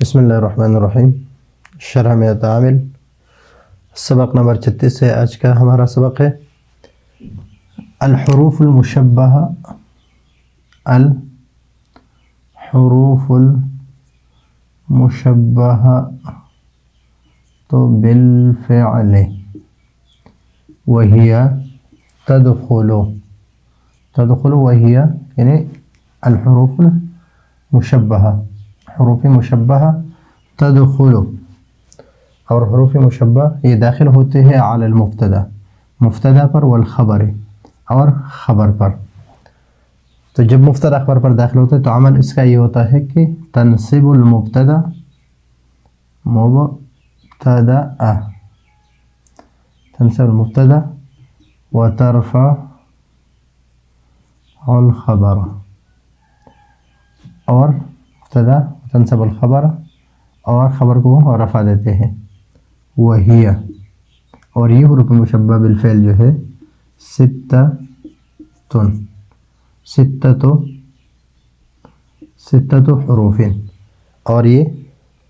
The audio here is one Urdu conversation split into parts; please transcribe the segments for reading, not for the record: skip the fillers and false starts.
بسم اللہ الرحمن الرحیم. شرح میت عامل سبق نمبر 36 ہے. آج کا ہمارا سبق ہے الحروف المشبہہ. الحروف المشبہہ تو بالفعل وہی تدخل وہی یعنی الحروف المشبہہ، حروف مشبہہ تدخل، اور حروف مشبہہ یہ داخل ہوتے ہیں علی المبتدا، مبتدا پر، والخبر اور خبر پر. تو جب مبتدا خبر پر داخل ہوتا ہے تو عمل اس کا یہ ہوتا ہے کہ تنصب المبتدا تنصب المبتدا وترفع الخبر، اور مبتدا تنصب الخبر اور خبر کو رفع دیتے ہیں. وہی، اور یہ حروف مشبہ بالفعل جو ہے ستۃ حروف، اور یہ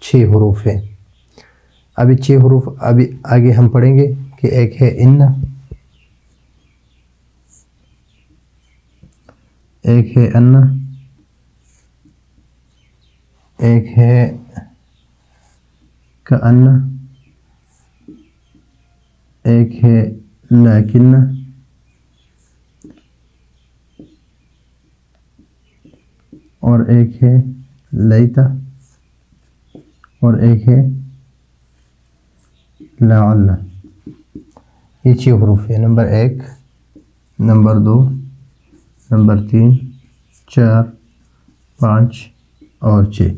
6 حروف ہیں. ابھی 6 حروف ابھی آگے ہم پڑھیں گے کہ ایک ہے ان، ایک ہے ان، ایک ہے کأن، ایک ہے لیکن، اور ایک ہے لیت، اور ایک ہے لعل. یہ 6 حروف ہے. نمبر 1، نمبر 2، نمبر 3، 4، 5 اور 6.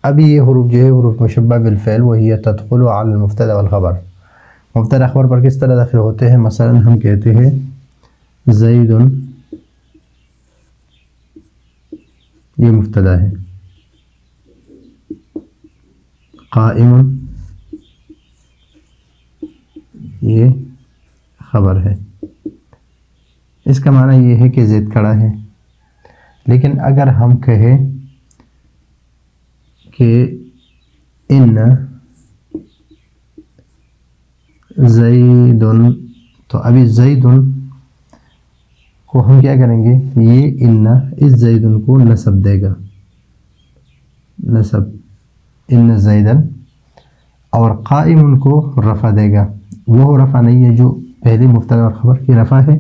ابھی یہ حروف جو ہے حروف مشبہ بالفعل وہی تدخل علی المبتدا والخبر، مبتدا خبر پر کس طرح داخل ہوتے ہیں؟ مثلا ہم کہتے ہیں زید، یہ مبتدا ہے، قائم یہ خبر ہے. اس کا معنی یہ ہے کہ زید کھڑا ہے. لیکن اگر ہم کہیں کہ ان زید، تو ابھی زید کو ہم کیا کریں گے؟ یہ ان اس زید کو نصب دے گا، نصب ان زیدن، اور قائم کو رفع دے گا. وہ رفع نہیں ہے جو پہلی مبتدا اور خبر کی رفع ہے،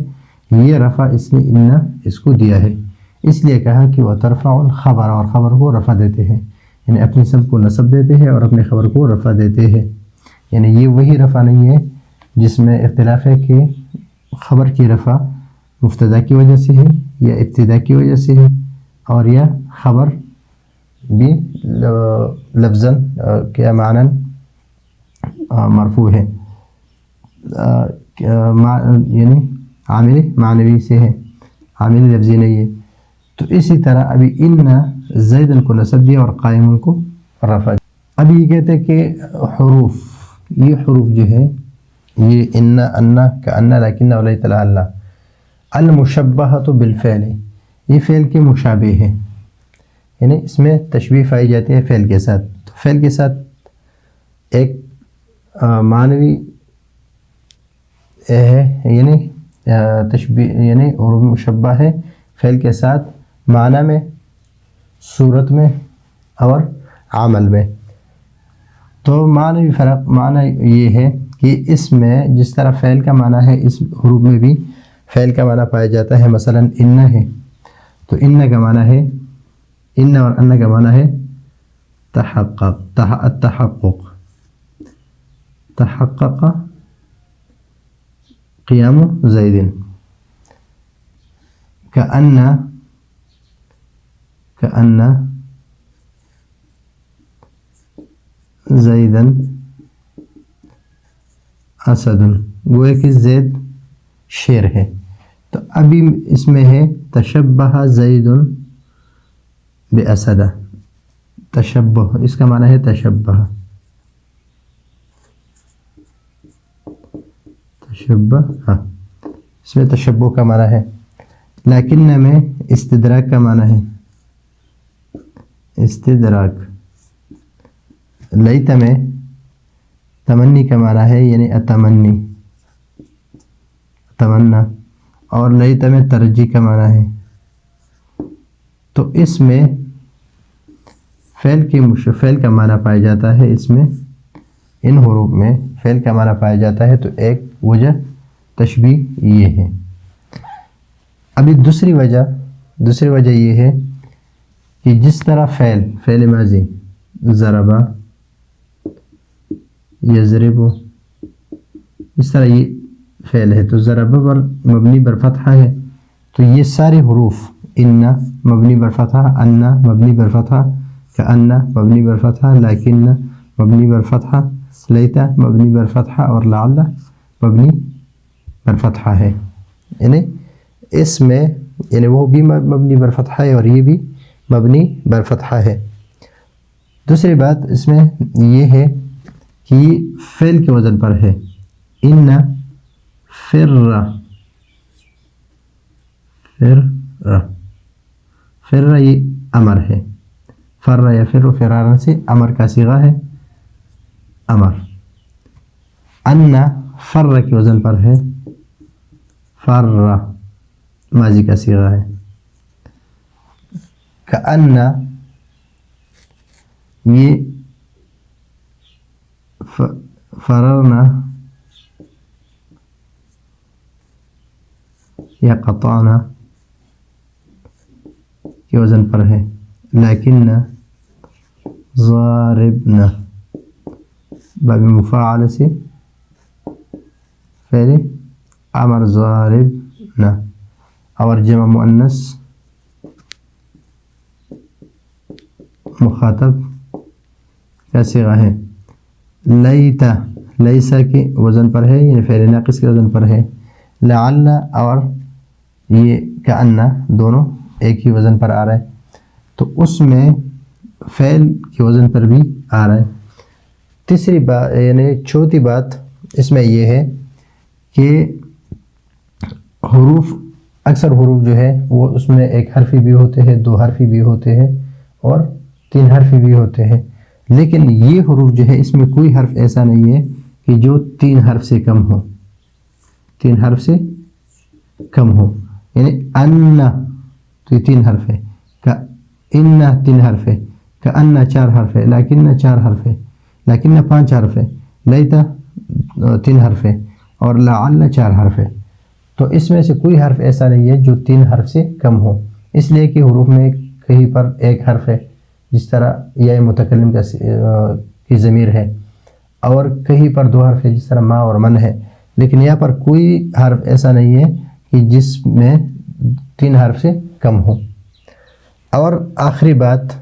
یہ رفع اس نے ان اس کو دیا ہے. اس لیے کہا کہ وہ ترفع الخبر، اور خبر کو رفع دیتے ہیں، یعنی اپنی سب کو نصب دیتے ہیں اور اپنے خبر کو رفع دیتے ہیں. یعنی یہ وہی رفع نہیں ہے جس میں اختلاف ہے کہ خبر کی رفع مبتدا کی وجہ سے ہے یا ابتدا کی وجہ سے ہے، اور یا خبر بھی لفظاً کیا معنی مرفوع ہے، یعنی عامل معنوی سے ہے، عامل لفظی نہیں ہے. تو اسی طرح ابھی ان زیدن کو نصب دیا اور قائم کو رفع. ابھی یہ کہتے ہیں کہ حروف، یہ حروف جو ہے یہ ان، کأن، لیکن، ولیت، لعل، المشبہۃ بالفعل، یہ فعل کے مشابہ ہے، یعنی اس میں تشبیہ پائی جاتی ہے فعل کے ساتھ. تو فعل کے ساتھ ایک معنوی ہے، یعنی تشبیہ، یعنی حروف مشبہ ہے فعل کے ساتھ معنی میں، صورت میں اور عمل میں. تو معنوی فرق، معنی یہ ہے کہ اس میں جس طرح فعل کا معنی ہے اس حروف میں بھی فعل کا معنی پایا جاتا ہے. مثلا ان ہے تو ان کا معنی ہے، ان اور ان کا معنی ہے تحقق قیام زید. کأن زیدن اسد، گویا کہ زید شیر ہے. تو ابھی اس میں ہے تشبہ زید باسد، تشبہ، اس کا معنی ہے تشبہ، اس میں تشبہ کا معنی ہے. لیکن میں استدراک کا معنی ہے، استدراک لیت میں تمنی کا معنی ہے یعنی اتمنی تمنا، اور لیت میں ترجی کا معنی ہے. تو اس میں فعل کا معنی پایا جاتا ہے، اس میں ان حروف میں فعل کا معنی پایا جاتا ہے. تو ایک وجہ تشبیہ یہ ہے. ابھی دوسری وجہ یہ ہے کہ جس طرح فعل ماضی ضربہ یضرب، اس طرح یہ فعل ہے تو ضربہ پر مبنی بر فتحہ ہے. تو یہ سارے حروف ان مبنی بر فتحہ، ان مبنی بر فتحہ، کأن مبنی بر فتحہ، لیکن مبنی بر فتحہ، لیت مبنی بر فتحہ، اور لعل مبنی بر فتحہ ہے. یعنی اس میں یعنی وہ بھی مبنی بر فتحہ ہے اور یہ بھی مبنی بر فتحہ ہے. دوسری بات اس میں یہ ہے کہ فعل کے وزن پر ہے. ان فر یہ امر ہے، فر یا فرارن سے امر کا صیغہ ہے امر. ان فر کے وزن پر ہے، فر ماضی کا صیغہ ہے. کأن یہ فررنا یا قطعنا کے وزن پر ہے. لیکن ضاربنا باب مفاعل سے فعل امر ضاربنا، اور جمع مؤنث مخاطب کا صیغہ ہے. لیسا کے وزن پر ہے یعنی فعل ناقص کے وزن پر ہے. لعل اور یہ کأن دونوں ایک ہی وزن پر آ رہا ہے، تو اس میں فعل کے وزن پر بھی آ رہا ہے. تیسری بات یعنی چوتھی بات اس میں یہ ہے کہ اکثر حروف جو ہے وہ اس میں ایک حرفی بھی ہوتے ہیں، دو حرفی بھی ہوتے ہیں اور تین حرفی بھی ہوتے ہیں. لیکن یہ حروف جو ہے اس میں کوئی حرف ایسا نہیں ہے کہ جو تین حرف سے کم ہو، یعنی ان تو یہ تین حرف ہے، ان تین حرف ہے، کأن چار حرف ہے، لیکن چار حرف ہے، لیکن پانچ حرف ہے، لیتا تین حرف ہے، اور لعل چار حرف ہے. تو اس میں سے کوئی حرف ایسا نہیں ہے جو تین حرف سے کم ہو، اس لیے کہ حروف میں کہیں پر ایک حرف ہے جس طرح یا متکلم کی ضمیر ہے، اور کہیں پر دو حرف ہے جس طرح ما اور من ہے. لیکن یہاں پر کوئی حرف ایسا نہیں ہے کہ جس میں تین حرف سے کم ہو. اور آخری بات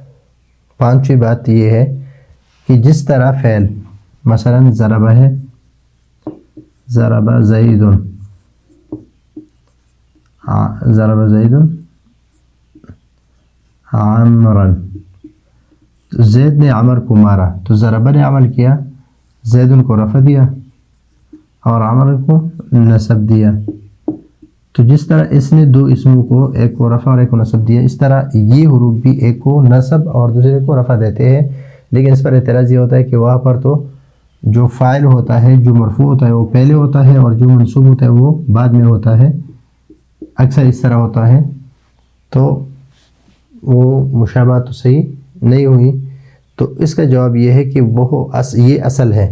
پانچویں بات یہ ہے کہ جس طرح فعل مثلا ضربہ ہے، ضرب زید عمرا، زید نے عمر کو مارا تو ضربہ نے عمل کیا، زید کو رفع دیا اور عمر کو نصب دیا. تو جس طرح اس نے دو اسموں کو، ایک کو رفع اور ایک کو نصب دیا، اس طرح یہ حروف بھی ایک کو نصب اور دوسرے کو رفع دیتے ہیں. لیکن اس پر اعتراض یہ ہوتا ہے کہ وہاں پر تو جو فاعل ہوتا ہے، جو مرفوع ہوتا ہے وہ پہلے ہوتا ہے، اور جو منصوب ہوتا ہے وہ بعد میں ہوتا ہے. اکثر اس طرح ہوتا ہے، تو وہ مشابہت تو صحیح نہیں ہوئی. تو اس کا جواب یہ ہے کہ یہ اصل ہے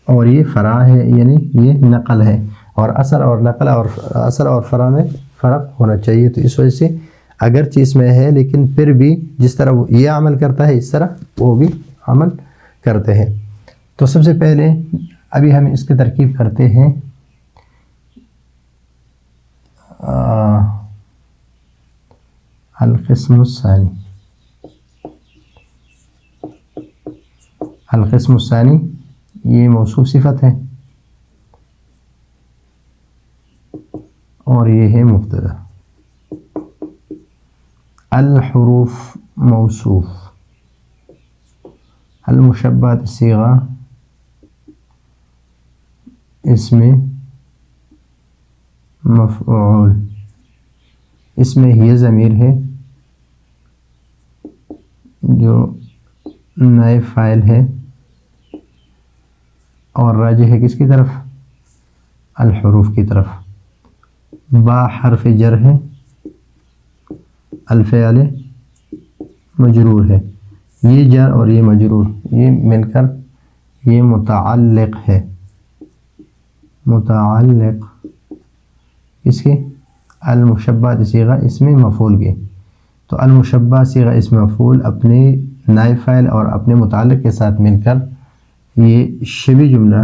اور یہ فرع ہے، یعنی یہ نقل ہے، اور اصل اور نقل اور اصل اور فرع میں فرق ہونا چاہیے. تو اس وجہ سے اگرچہ اس میں ہے لیکن پھر بھی جس طرح وہ یہ عمل کرتا ہے اس طرح وہ بھی عمل کرتے ہیں. تو سب سے پہلے ابھی ہم اس کی ترکیب کرتے ہیں. القسم الثانی یہ موصوف صفت ہے اور یہ ہے مبتدا. الحروف موصوف، المشبہۃ صیغہ اسم مفعول، اس میں یہ ضمیر ہے جو نائب فاعل ہے اور راجع ہے کس کی طرف؟ الحروف کی طرف. با حرف جر ہے، الفعل مجرور ہے. یہ جر اور یہ مجرور یہ مل کر یہ متعلق ہے. متعلق اس کے المشبہ صیغہ اسم مفعول کے. تو المشبہ صیغہ اسم مفعول اپنے نائب فاعل اور اپنے متعلق کے ساتھ مل کر یہ شبیہ جملہ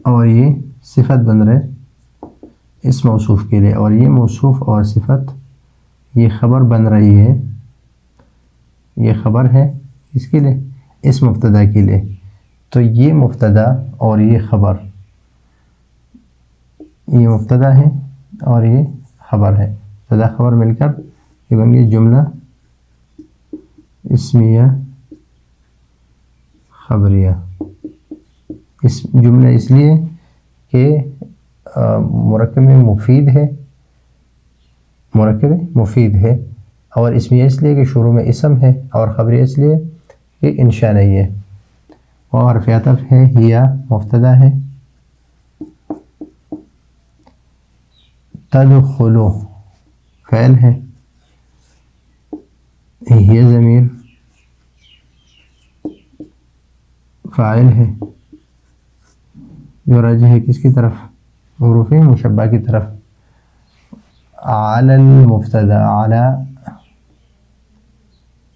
اور یہ صفت بن رہے اس موصوف کے لیے، اور یہ موصوف اور صفت یہ خبر بن رہی ہے. یہ خبر ہے اس کے لیے، اس مبتدا کے لیے. تو یہ مبتدا اور یہ خبر، یہ مبتدا ہے اور یہ خبر ہے. مبتدا خبر مل کر یہ بن گئی جملہ اسمیہ خبریہ. اس جملہ اس لیے کہ مرکب میں مفید ہے، مرکب مفید ہے، اور اسمیہ اس لیے کہ شروع میں اسم ہے، اور خبریہ اس لیے کہ انشاء نہیں ہے. اور حرف عطف ہے، یا مبتدا ہے، تدخلو فعل ہے، یہ ضمیر فاعل ہے جو راجع ہے کس کی طرف؟ حروف مشبہ کی طرف. علی المبتدا، علی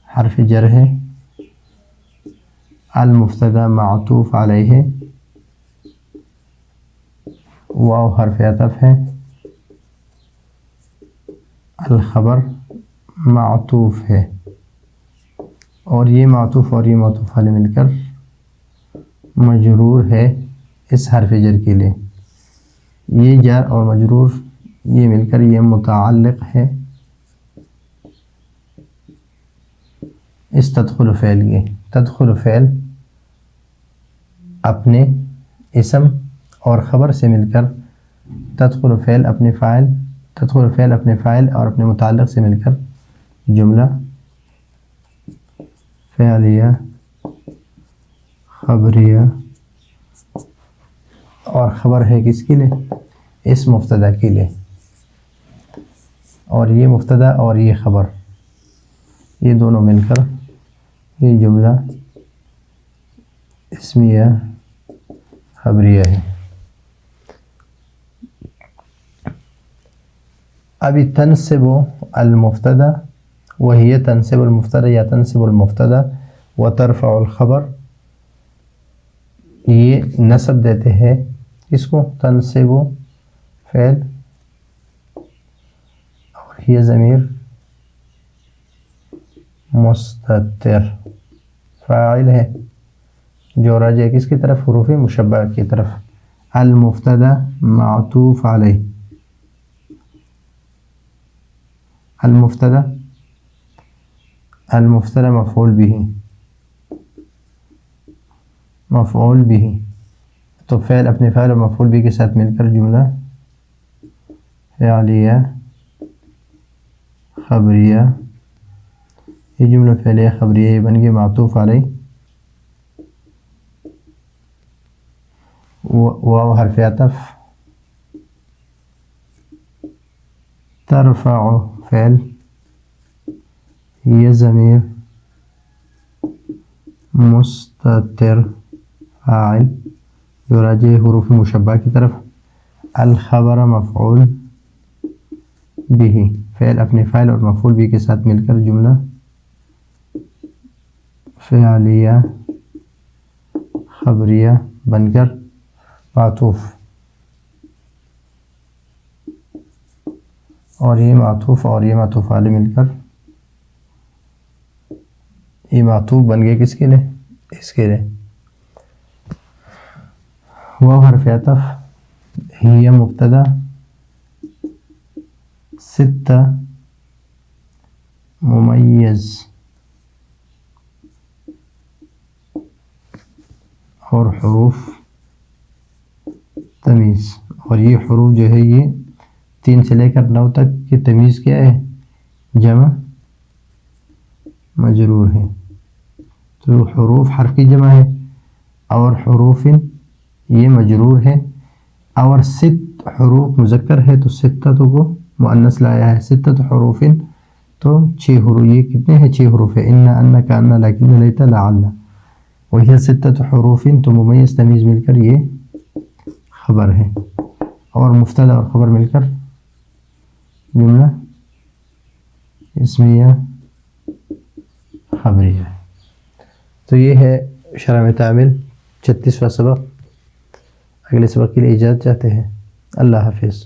حرف جر ہے، المبتدا معطوف علیہ، واو حرف عطف ہے، الخبر معطوف ہے، اور یہ معطوف اور یہ معطوف علیہ مل کر مجرور ہے اس حرف جر کے لیے. یہ جر اور مجرور یہ مل کر یہ متعلق ہے اس تدخل فعل کے. تدخل فعل اپنے اسم اور خبر سے مل کر تدخل فعل اپنے فاعل، تدخل فعل اپنے فاعل اور اپنے متعلق سے مل کر جملہ فعلیہ خبریہ، اور خبر ہے کس کے لیے؟ اس مبتدا کے لیے. اور یہ مبتدا اور یہ خبر یہ دونوں مل کر یہ جملہ اسمیہ خبریہ ہے. ابھی تنصب المبتدا وہی تنصب المبتدا یا تنصب المبتدا وترفع الخبر، یہ نصب دیتے ہیں اس کو تنصب فعل، اور یہ ضمیر مستتر فاعل ہے جو راجع ہے کس کی طرف؟ حروف مشبہ کی طرف. المبتدا معطوف علیہ، المبتدا المبتدا مفعول به، مفعول به. تو فعل اپنے فعل اور مفعول به کے ساتھ مل کر جملہ فعلیہ خبریہ، یہ جملہ فعلیہ خبریہ یہ بن گئی معطوف علیہ، واو حرف عطف، ترفع فعل، یہ ضمیر مستتر فاعل جو راجع حروف مشبہ کی طرف. الخبر مفعول به، فعل اپنے فاعل اور مفعول به کے ساتھ مل کر جملہ فعلیہ خبریہ بن کر معطوف، اور یہ معطوف اور یہ معطوف علیہ مل کر یہ معطوف بن گئے کس کے لیے؟ اس کے لیے. واو حرف عطف، ہی مبتدا، ستہ ممیز، اور حروف تمیز، اور یہ حروف جو ہے یہ 3 سے لے کر 9 تک کی تمیز کیا ہے؟ جمع مجرور ہے، تو حروف حرف کی جمع ہے، اور حروف یہ مجرور ہے، اور ست حروف مذکر ہے تو ستت کو مؤنث لایا ہے، ستت حروف تو 6 حروف، یہ کتنے ہیں؟ 6 حروف ہے، ان ان کان لیکن لیت لعل، وہی ستت حروف تو ممیز تمیز مل کر یہ خبر ہے، اور مبتدا اور خبر مل کر جملہ اسمیہ خبریہ ہے۔ تو یہ ہے شرح میں تعمیل 36واں سبق۔ اگلے سبق کے لیے اجازت چاہتے ہیں۔ اللہ حافظ۔